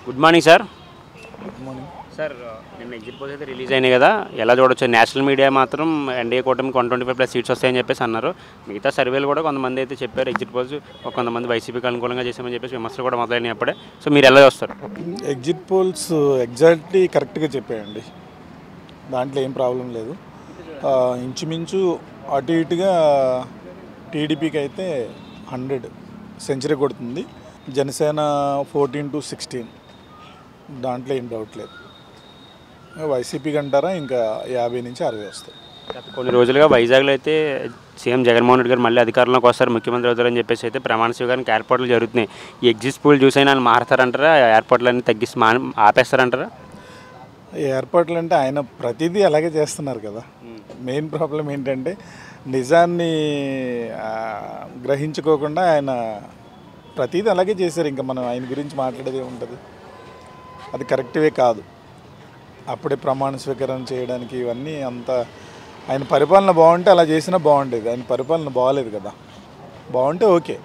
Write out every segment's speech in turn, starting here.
Good morning sir. Good morning sir, నిన్న exit polls అయితే release అయినాయి కదా, ఎలా చూడొచ్చు? నేషనల్ మీడియా మాత్రం ఎన్డీఏ కూటమికి 125+ సీట్స్ వస్తాయని చెప్పేసి అన్నారు. మిగతా సర్వేలు కూడా కొంతమంది అయితే చెప్పారు ఎగ్జిట్ పోల్స్ కొంతమంది వైసీపీకి అనుకూలంగా చేసామని చెప్పేసి విమర్శలు కూడా మొదలైనవి అప్పుడే. సో మీరు ఎలా చూస్తారు? ఎగ్జిట్ పోల్స్ ఎగ్జాక్ట్లీ కరెక్ట్గా చెప్పాయండి, దాంట్లో ఏం ప్రాబ్లం లేదు. ఇంచుమించు అటు ఇటుగా టీడీపీకి అయితే 100 సెంచరీ కొడుతుంది, జనసేన 14-16, దాంట్లో ఏం డౌట్ లేదు. వైసీపీకి అంటారా ఇంకా 50-60 వస్తాయి. కొన్ని రోజులుగా వైజాగ్లో అయితే సీఎం జగన్మోహన్ రెడ్డి గారు మళ్ళీ అధికారంలోకి వస్తారు, ముఖ్యమంత్రి అవుతారని చెప్పేసి అయితే ప్రమాణ స్వీకారానికి ఏర్పాట్లు జరుగుతున్నాయి. ఈ ఎగ్జిట్ పోల్ చూసైనా వాళ్ళు మారుతారంటారా? ఏర్పాట్లన్నీ తగ్గిసి ఆపేస్తారంటారా? ఏర్పాట్లు అంటే ఆయన ప్రతిదీ అలాగే చేస్తున్నారు కదా. మెయిన్ ప్రాబ్లం ఏంటంటే నిజాన్ని గ్రహించుకోకుండా ఆయన ప్రతిదీ అలాగే చేశారు. ఇంకా మనం ఆయన గురించి మాట్లాడేది ఏముంటుంది? అది కరెక్ట్వే కాదు. అప్పుడే ప్రమాణ స్వీకారం చేయడానికి ఇవన్నీ అంతా ఆయన పరిపాలన బాగుంటే అలా చేసినా బాగుండేది. ఆయన పరిపాలన బాగాలేదు కదా. బాగుంటే ఓకే,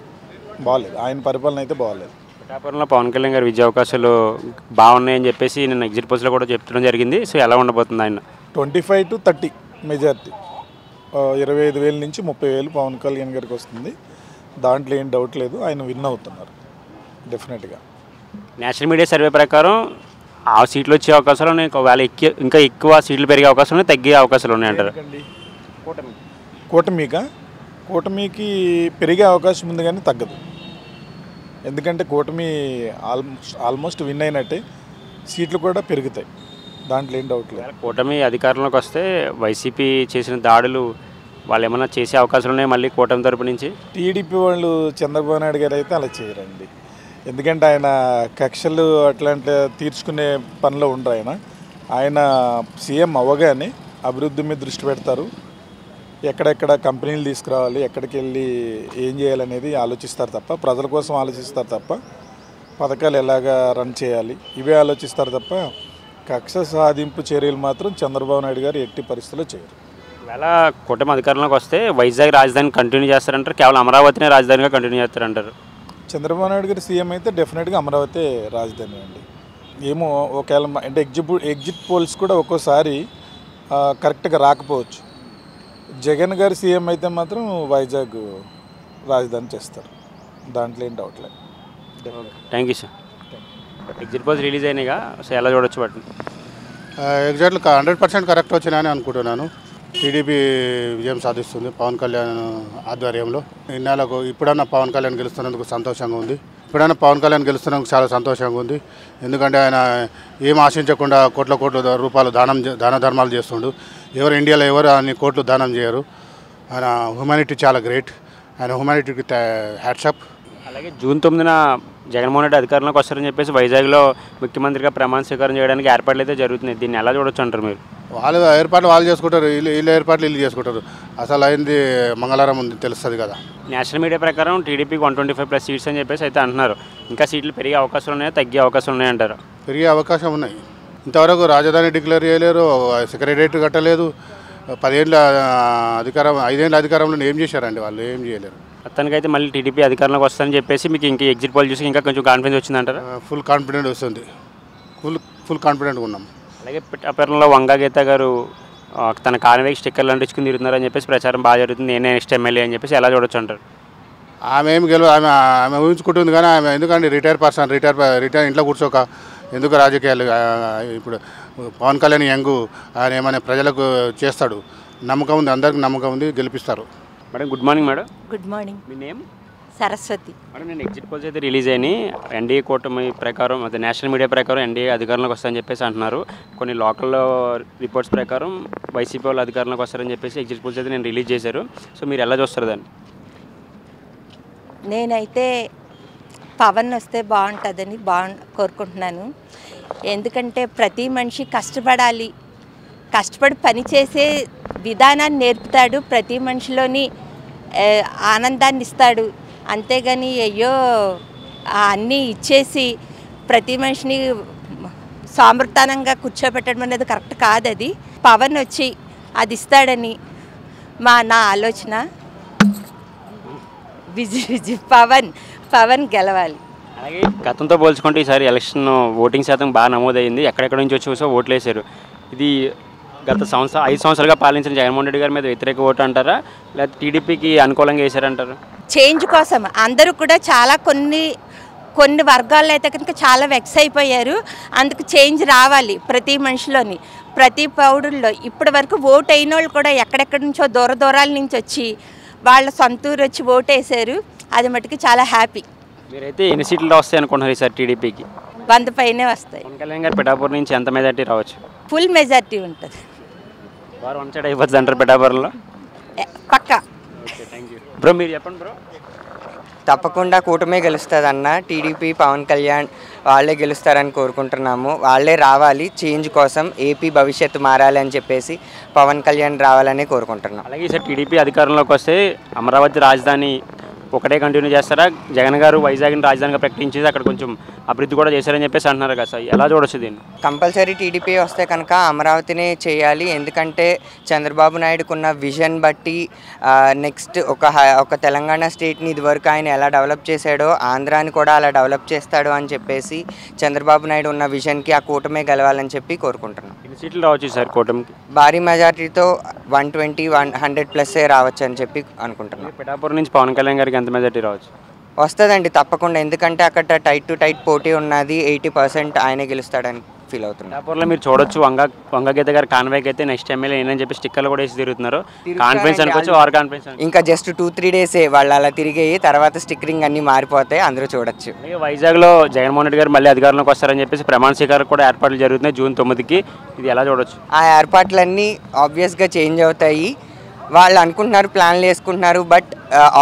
బాగాలేదు. ఆయన పరిపాలన అయితే బాగాలేదు. పిఠాపురంలో పవన్ కళ్యాణ్ గారి విజయ అవకాశాలు బాగున్నాయని చెప్పేసి నిన్న ఎగ్జిట్ పోల్స్లో కూడా చెప్పడం జరిగింది. సో ఎలా ఉండబోతుంది ఆయన? 25-30 మెజార్టీ, 25,000 నుంచి 30,000 పవన్ కళ్యాణ్ గారికి వస్తుంది. దాంట్లో ఏం డౌట్ లేదు, ఆయన విన్ అవుతున్నారు డెఫినెట్గా. నేషనల్ మీడియా సర్వే ప్రకారం ఆ సీట్లు వచ్చే అవకాశాలు ఉన్నాయి, ఒకవేళ ఇంకా ఎక్కువ సీట్లు పెరిగే అవకాశాలు ఉన్నాయి, తగ్గే అవకాశాలు ఉన్నాయంటారు. కూటమికి పెరిగే అవకాశం ఉంది కానీ తగ్గదు. ఎందుకంటే కూటమి ఆల్మోస్ట్ విన్ అయినట్టే, సీట్లు కూడా పెరుగుతాయి, దాంట్లో ఏం డౌట్ లేదు. కూటమి అధికారంలోకి వస్తే వైసీపీ చేసిన దాడులు వాళ్ళు ఏమైనా చేసే అవకాశాలు ఉన్నాయి మళ్ళీ కూటమి తరపు నుంచి? టీడీపీ వాళ్ళు చంద్రబాబు నాయుడు గారు అయితే అలా చేయరండి. ఎందుకంటే ఆయన కక్షలు అట్లాంటి తీర్చుకునే పనిలో ఉండరు. ఆయన సీఎం అవ్వగానే అభివృద్ధి మీద దృష్టి పెడతారు. ఎక్కడెక్కడ కంపెనీలు తీసుకురావాలి, ఎక్కడికి వెళ్ళి ఏం చేయాలనేది ఆలోచిస్తారు తప్ప, ప్రజల కోసం ఆలోచిస్తారు తప్ప, పథకాలు ఎలాగా రన్ చేయాలి ఇవే ఆలోచిస్తారు తప్ప, కక్ష సాధింపు చర్యలు మాత్రం చంద్రబాబు నాయుడు గారు ఎట్టి పరిస్థితుల్లో చేయరు. ఒకవేళ కూటమి అధికారంలోకి వస్తే వైజాగ్ రాజధాని కంటిన్యూ చేస్తారంటారు, కేవలం అమరావతినే రాజధానిగా కంటిన్యూ చేస్తారంటారు? చంద్రబాబు నాయుడు గారు సీఎం అయితే డెఫినెట్గా అమరావతి రాజధాని అండి. ఏమో ఒకవేళ అంటే ఎగ్జిట్ పోల్స్ కూడా ఒక్కోసారి కరెక్ట్గా రాకపోవచ్చు. జగన్ గారు సీఎం అయితే మాత్రం వైజాగ్ రాజధాని చేస్తారు, దాంట్లో ఏం డౌట్ లేదు. Thank you sir. Exit polls release అయినాయిగా, సో ఎలా చూడొచ్చు వాటిని? ఎగ్జాక్ట్లీ 100% కరెక్ట్ వచ్చినాయని అనుకుంటున్నాను. టీడీపీ విజయం సాధిస్తుంది పవన్ కళ్యాణ్ ఆధ్వర్యంలో. ఇన్నాళ్ళకు ఇప్పుడన్నా పవన్ కళ్యాణ్ గెలుస్తున్నందుకు సంతోషంగా ఉంది. గెలుస్తున్నందుకు చాలా సంతోషంగా ఉంది. ఎందుకంటే ఆయన ఏం ఆశించకుండా కోట్ల రూపాయలు దాన ధర్మాలు చేస్తుండు. ఇండియాలో ఎవరు అన్ని కోట్లు దానం చేయరు. ఆయన హ్యుమానిటీ చాలా గ్రేట్. ఆయన హ్యుమానిటీకి హ్యాట్సప్. అలాగే జూన్ 9న జగన్మోహన్ రెడ్డి అధికారంలోకి వస్తారని చెప్పేసి వైజాగ్లో ముఖ్యమంత్రిగా ప్రమాణ స్వీకారం చేయడానికి ఏర్పాట్లు అయితే జరుగుతున్నాయి. దీన్ని ఎలా చూడొచ్చు అంటారు మీరు? వాళ్ళు ఏర్పాట్లు వాళ్ళు చేసుకుంటారు, వీళ్ళు ఏర్పాట్లు వీళ్ళు చేసుకుంటారు. అసలు అయింది మంగళవారం ఉంది, తెలుస్తుంది కదా. నేషనల్ మీడియా ప్రకారం టీడీపీకి 125+ సీట్స్ అని చెప్పేసి అయితే అంటున్నారు. ఇంకా సీట్లు పెరిగే అవకాశాలు ఉన్నాయా, తగ్గే అవకాశాలు ఉన్నాయంటారు? పెరిగే అవకాశం ఉన్నాయి. ఇంతవరకు రాజధాని డిక్లేర్ చేయలేరు, సెక్రటరేట్ కట్టలేదు. 5 ఏళ్ళ అధికారంలో ఏం చేశారండి వాళ్ళు? ఏం చేయలేరు. మొత్తానికైతే మళ్ళీ టీడీపీ అధికారంలోకి వస్తారని చెప్పేసి మీకు ఇంక ఎగ్జిట్ పోల్ చూసి ఇంకా కొంచెం కాన్ఫిడెన్స్ వచ్చిందంటారా? ఫుల్ కాన్ఫిడెంట్ వస్తుంది, ఫుల్ కాన్ఫిడెంట్గా ఉన్నాం. అలాగే పిఠాపురంలో వంగా గీత గారు తన కాన్వేకి స్టిక్కర్లు అంటించుకుని తిరుగుతున్నారని చెప్పేసి ప్రచారం బాగా జరుగుతుంది, నేనే నెక్స్ట్ ఎమ్మెల్యే అని చెప్పేసి ఎలా చూడొచ్చు అంటారు? ఆమె ఏమి ఆమె ఊహించుకుంటుంది కానీ ఆమె ఎందుకంటే రిటైర్ పర్సన్, రిటైర్ ఇంట్లో కూర్చోక ఎందుకు రాజకీయాలు? ఇప్పుడు పవన్ కళ్యాణ్ యంగ్, ఆయన ఏమైనా ప్రజలకు చేస్తాడు, నమ్మకం ఉంది, అందరికీ నమ్మకం ఉంది, గెలిపిస్తారు. Madam good morning. Madam good morning. మీ నేమ్? సరస్వతి. మేడం నేను ఎగ్జిట్ పోల్స్ అయితే రిలీజ్ అయినాయి. ఎన్డీఏ కూటమి ప్రకారం అదే నేషనల్ మీడియా ప్రకారం ఎన్డీఏ అధికారంలోకి వస్తారని చెప్పేసి అంటున్నారు. కొన్ని లోకల్ రిపోర్ట్స్ ప్రకారం వైసీపీ వాళ్ళు అధికారంలోకి వస్తారని చెప్పేసి ఎగ్జిట్ పోల్స్ అయితే నేను రిలీజ్ చేశారు. సో మీరు ఎలా చూస్తారు దాన్ని? నేనైతే పవన్ వస్తే బాగుంటుందని కోరుకుంటున్నాను. ఎందుకంటే ప్రతి మనిషి కష్టపడాలి, కష్టపడి పనిచేసే విధానాన్ని నేర్పుతాడు, ప్రతి మనిషిలోని ఆనందాన్ని ఇస్తాడు. అంతేగాని అయ్యో అన్నీ ఇచ్చేసి ప్రతి మనిషిని సామర్థ్యంగా కూర్చోబెట్టడం అనేది కరెక్ట్ కాదు. అది పవన్ వచ్చి అది ఇస్తాడని నా ఆలోచన. పవన్ గెలవాలి. అలాగే గతంతో పోల్చుకుంటే ఈసారి ఎలక్షన్ ఓటింగ్ శాతం బాగా నమోదైంది. ఎక్కడెక్కడ నుంచి వచ్చి ఓట్లు వేశారు. ఇది గత 5 సంవత్సరాలుగా పాలించిన జగన్మోహన్ రెడ్డి గారి మీద వ్యతిరేక ఓటు అంటారా, లేకపోతే టీడీపీకి అనుకూలంగా వేశారంటారు? చేంజ్ కోసం అందరూ కూడా చాలా కొన్ని వర్గాల్లో అయితే కనుక చాలా వెక్స్ అయిపోయారు. అందుకు చేంజ్ రావాలి ప్రతి మనిషిలోని, ప్రతి పౌరుల్లో. ఇప్పటి వరకు ఓటు అయిన వాళ్ళు కూడా ఎక్కడెక్కడి నుంచో దూరాల నుంచి వచ్చి వాళ్ళ సొంతూరు వచ్చి ఓటు వేశారు. అది మటుకు చాలా హ్యాపీ. మీరైతే ఎన్ని సీట్లు వస్తాయి అనుకుంటున్నారు ఈసారి టీడీపీకి? 100 పైనే వస్తాయి. పవన్ కళ్యాణ్ గారు పిఠాపురం నుంచి ఎంత మెజార్టీ రావచ్చు? ఫుల్ మెజార్టీ ఉంటుంది. వారు వన్ సైడ్ అయిపోతుంది అంటారు పిఠాపురంలో? పక్కా. Thank you bro. మీరు చెప్పండి బ్రో. తప్పకుండా కూటమే గెలుస్తుందన్న. టీడీపీ పవన్ కళ్యాణ్ వాళ్ళే గెలుస్తారని కోరుకుంటున్నాము. వాళ్ళే రావాలి చేంజ్ కోసం, ఏపీ భవిష్యత్తు మారాలి అని చెప్పేసి పవన్ కళ్యాణ్ రావాలని కోరుకుంటున్నాం. అలాగే ఈసారి టీడీపీ అధికారంలోకి వస్తే అమరావతి రాజధాని ఒకటే కంటిన్యూ చేస్తారా? జగన్ గారు వైజాగ్ని రాజధానిగా ప్రకటించేసి అక్కడ కొంచెం అభివృద్ధి కూడా చేశారని చెప్పేసి అంటున్నారు కదా సార్, ఎలా చూడొచ్చు దీన్ని? కంపల్సరీ టీడీపీ వస్తే కనుక అమరావతినే చేయాలి. ఎందుకంటే చంద్రబాబు నాయుడుకున్న విజన్ బట్టి నెక్స్ట్ ఒక తెలంగాణ స్టేట్ని ఇదివరకు ఆయన ఎలా డెవలప్ చేశాడో ఆంధ్రాని కూడా అలా డెవలప్ చేస్తాడు అని చెప్పేసి చంద్రబాబు నాయుడు ఉన్న విజన్కి ఆ కూటమే గెలవాలని చెప్పి కోరుకుంటున్నాం. ఎన్ని సీట్లు రావచ్చు సార్ కూటమికి? భారీ మెజార్టీతో 120-100+ రావచ్చు అని చెప్పి అనుకుంటున్నాం. పిఠాపురం నుంచి పవన్ కళ్యాణ్ గారికి ఎంత మెజార్టీ రావచ్చు? వస్తుందండి తప్పకుండా. ఎందుకంటే అక్కడ టైట్ టు టైట్ పోటీ ఉన్నది. 80% ఆయనే గెలుస్తాడని ఫీల్ అవుతున్నాం. పిఠాపురంలో మీరు చూడొచ్చు వంగగీత గారు కాన్వాయ్కి అయితే నెక్స్ట్ ఎమ్మెల్యే ఏంటని చెప్పి స్టిక్కర్లు కూడా వేసి తిరుగుతున్నారు. కాన్ఫిడెన్స్ అనుకోవచ్చు, ఓవర్ కాన్ఫిడెన్స్. ఇంకా జస్ట్ 2-3 డేసే వాళ్ళు అలా తిరిగాయి, తర్వాత స్టిక్కరింగ్ అన్ని మారిపోతాయి, అందరూ చూడొచ్చు. వైజాగ్లో జగన్మోహన్ రెడ్డి గారు మళ్ళీ అధికారంలోకి వస్తారని చెప్పేసి ప్రమాణ స్వీకారం కూడా ఏర్పాట్లు జరుగుతున్నాయి జూన్ 9కి. ఇది ఎలా చూడొచ్చు? ఆ ఏర్పాట్లన్నీ ఆబ్వియస్గా చేంజ్ అవుతాయి. వాళ్ళు అనుకుంటున్నారు, ప్లాన్లు వేసుకుంటున్నారు, బట్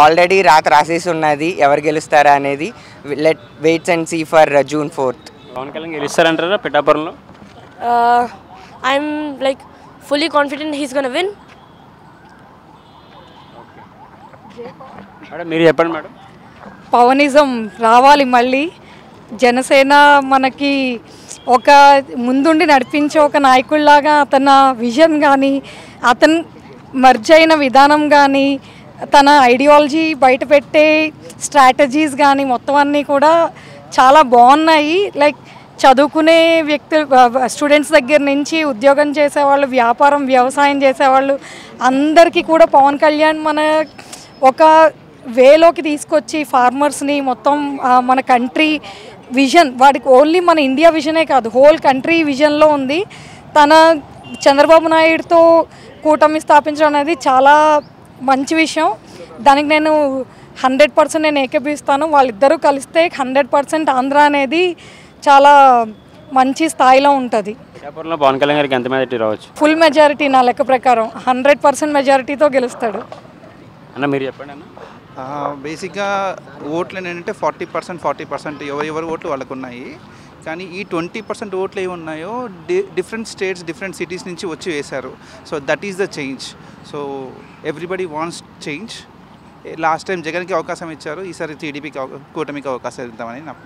ఆల్రెడీ రాసేసి ఉన్నది ఎవరు గెలుస్తారా అనేది. Let waits and see for June 4th. Pawan Kalyan గెలుస్తారంటారా పిఠాపురంలో? I'm like fully confident he's gonna win. Madam మీరు చెప్పండి మేడం. పవనిజం రావాలి మళ్ళీ. జనసేన మనకి ఒక ముందుండి నడిపించే ఒక నాయకుడిలాగా అతని విజన్ కానీ, అతను మర్జ్ అయిన విధానం కానీ, తన ఐడియాలజీ బయటపెట్టే స్ట్రాటజీస్ కానీ మొత్తం అన్నీ కూడా చాలా బాగున్నాయి. లైక్ చదువుకునే స్టూడెంట్స్ దగ్గర నుంచి ఉద్యోగం చేసేవాళ్ళు, వ్యవసాయం చేసేవాళ్ళు అందరికీ కూడా పవన్ కళ్యాణ్ మన ఒక వేలోకి తీసుకొచ్చి ఫార్మర్స్ని మొత్తం మన కంట్రీ విజన్, వాడికి ఓన్లీ మన ఇండియా విజనే కాదు హోల్ కంట్రీ విజన్లో ఉంది. తన చంద్రబాబు నాయుడుతో కూటమి స్థాపించడం అనేది చాలా మంచి విషయం. దానికి నేను 100% నేను ఏకీభవిస్తాను. వాళ్ళిద్దరూ కలిస్తే 100% ఆంధ్ర అనేది చాలా మంచి స్థాయిలో ఉంటుంది. పిఠాపురంలో పవన్ కళ్యాణ్ గారికి ఎంత మెజారిటీ రావచ్చు? ఫుల్ మెజారిటీ నా లెక్క ప్రకారం 100% మెజారిటీతో గెలుస్తాడు. అన్న మీరు చెప్పండి అన్న. బేసిక్గా ఓట్లు ఏంటంటే 40% ఎవరి ఓట్లు వాళ్ళకు ఉన్నాయి. కానీ ఈ 20% ఓట్లు ఏమి ఉన్నాయో డిఫరెంట్ స్టేట్స్, డిఫరెంట్ సిటీస్ నుంచి వచ్చి వేశారు. So that is the change. So everybody wants change. Last time జగన్కి అవకాశం ఇచ్చారు, ఈసారి టీడీపీకి కూటమికి అవకాశం ఇద్దామని నాకు